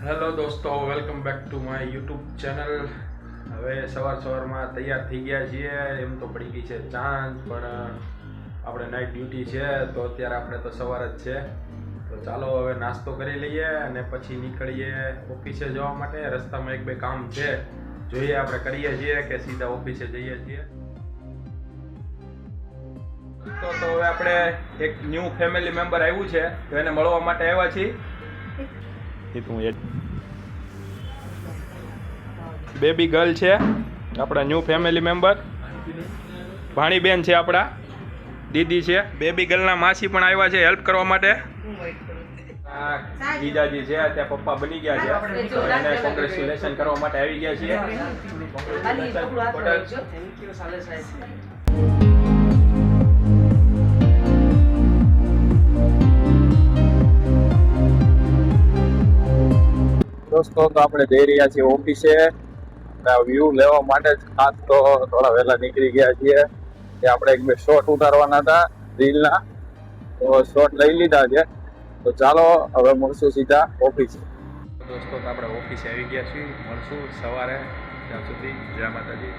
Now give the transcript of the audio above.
Hello દોસ્તો, welcome back to my YouTube channel. હવે સવારમાં તૈયાર થઈ ગયા છીએ. એમ તો પડી ગઈ છે ચાંદ, પણ આપણે નાઇટ ડ્યુટી છે તો અત્યારે આપણે તો સવાર જ છે. તો ચાલો હવે નાસ્તો કરી લઈએ અને પછી નીકળીએ ઓફિસે જવા માટે. રસ્તામાં એક બે કામ છે, જોઈએ આપણે કરીએ છીએ કે સીધા ઓફિસે જઈએ છીએ. તો હવે આપણે એક ન્યૂ ફેમિલી મેમ્બર આવ્યું છે તો એને મળવા માટે આવ્યા છીએ. બેબી ગર્લ છે આપણા ન્યૂ ફેમિલી મેમ્બર. ભાણીબેન છે, આપણા દીદી છે. બેબી ગર્લના માસી પણ આવ્યા છે હેલ્પ કરવા માટે. જીજાજી છે, ત્યાં પપ્પા બની ગયા છે, એને કોંગ્રેચ્યુલેશન કરવા માટે આવી ગયા છીએ. દોસ્તો, તો આપણે જઈ રહ્યા છીએ ઓફિસે. વ્યૂ લેવા માટે જ ખાસ તો થોડા વહેલા નીકળી ગયા છીએ. કે આપણે એક બે શોટ ઉતારવાના હતા રીલના, તો શોટ લઈ લીધા છે. તો ચાલો હવે મળશું સીધા ઓફિસે. દોસ્તો, તો આપણે ઓફિસે આવી ગયા છીએ. મળશું સવારે. ત્યાં સુધી જય માતાજી.